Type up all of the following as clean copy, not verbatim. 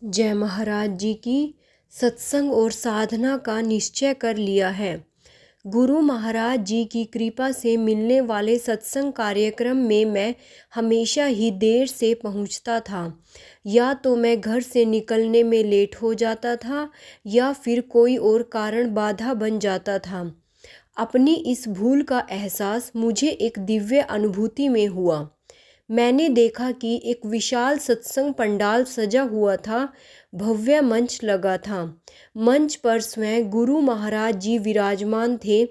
जय महाराज जी की। सत्संग और साधना का निश्चय कर लिया है। गुरु महाराज जी की कृपा से मिलने वाले सत्संग कार्यक्रम में मैं हमेशा ही देर से पहुंचता था। या तो मैं घर से निकलने में लेट हो जाता था या फिर कोई और कारण बाधा बन जाता था। अपनी इस भूल का एहसास मुझे एक दिव्य अनुभूति में हुआ। मैंने देखा कि एक विशाल सत्संग पंडाल सजा हुआ था। भव्य मंच लगा था। मंच पर स्वयं गुरु महाराज जी विराजमान थे।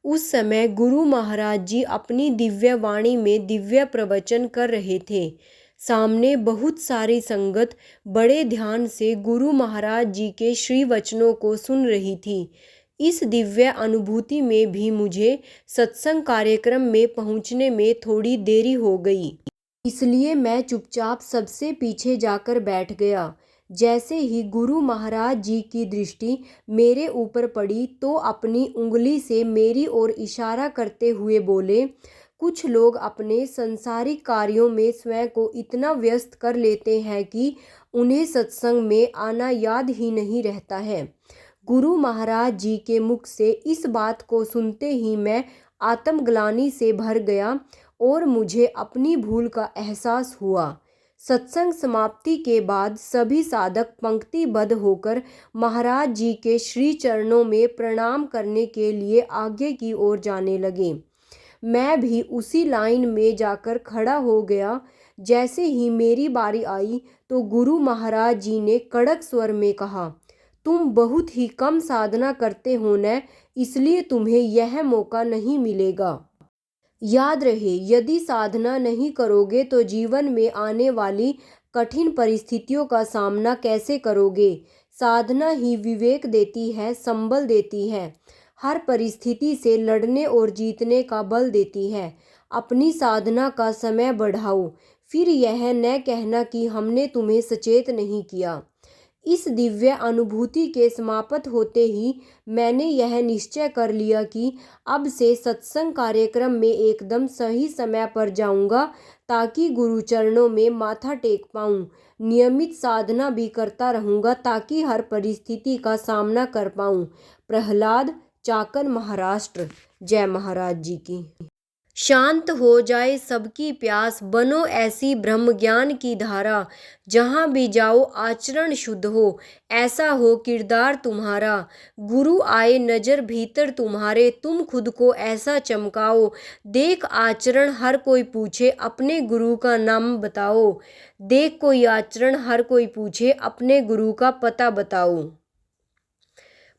उस समय गुरु महाराज जी अपनी दिव्य वाणी में दिव्य प्रवचन कर रहे थे। सामने बहुत सारी संगत बड़े ध्यान से गुरु महाराज जी के श्री वचनों को सुन रही थी। इस दिव्य अनुभूति में भी मुझे सत्संग कार्यक्रम में पहुंचने में थोड़ी देरी हो गई। इसलिए मैं चुपचाप सबसे पीछे जाकर बैठ गया। जैसे ही गुरु महाराज जी की दृष्टि मेरे ऊपर पड़ी तो अपनी उंगली से मेरी ओर इशारा करते हुए बोले, कुछ लोग अपने संसारिक कार्यों में स्वयं को इतना व्यस्त कर लेते हैं कि उन्हें सत्संग में आना याद ही नहीं रहता है। गुरु महाराज जी के मुख से इस बात को सुनते ही मैं आत्मग्लानि से भर गया और मुझे अपनी भूल का एहसास हुआ। सत्संग समाप्ति के बाद सभी साधक पंक्तिबद्ध होकर महाराज जी के श्री चरणों में प्रणाम करने के लिए आगे की ओर जाने लगे। मैं भी उसी लाइन में जाकर खड़ा हो गया। जैसे ही मेरी बारी आई तो गुरु महाराज जी ने कड़क स्वर में कहा, तुम बहुत ही कम साधना करते हो न, इसलिए तुम्हें यह मौका नहीं मिलेगा। याद रहे, यदि साधना नहीं करोगे तो जीवन में आने वाली कठिन परिस्थितियों का सामना कैसे करोगे। साधना ही विवेक देती है, संबल देती है, हर परिस्थिति से लड़ने और जीतने का बल देती है। अपनी साधना का समय बढ़ाओ, फिर यह न कहना कि हमने तुम्हें सचेत नहीं किया। इस दिव्य अनुभूति के समाप्त होते ही मैंने यह निश्चय कर लिया कि अब से सत्संग कार्यक्रम में एकदम सही समय पर जाऊंगा ताकि गुरु चरणों में माथा टेक पाऊं। नियमित साधना भी करता रहूंगा ताकि हर परिस्थिति का सामना कर पाऊं। प्रहलाद, चाकन, महाराष्ट्र। जय महाराज जी की। शांत हो जाए सबकी प्यास, बनो ऐसी ब्रह्म ज्ञान की धारा। जहाँ भी जाओ आचरण शुद्ध हो, ऐसा हो किरदार तुम्हारा। गुरु आए नजर भीतर तुम्हारे, तुम खुद को ऐसा चमकाओ। देख आचरण हर कोई पूछे, अपने गुरु का नाम बताओ। देख कोई आचरण हर कोई पूछे, अपने गुरु का पता बताओ।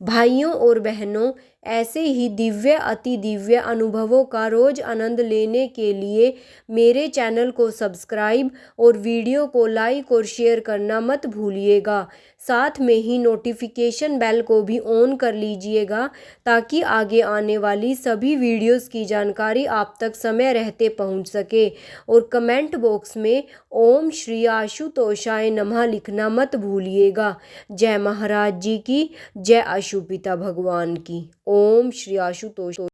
भाइयों और बहनों, ऐसे ही दिव्य अति दिव्य अनुभवों का रोज आनंद लेने के लिए मेरे चैनल को सब्सक्राइब और वीडियो को लाइक और शेयर करना मत भूलिएगा। साथ में ही नोटिफिकेशन बेल को भी ऑन कर लीजिएगा ताकि आगे आने वाली सभी वीडियोस की जानकारी आप तक समय रहते पहुंच सके। और कमेंट बॉक्स में ओम श्री आशुतोषाय नमः लिखना मत भूलिएगा। जय महाराज जी की। जय आशुपिता भगवान की। ओम श्री आशुतोष।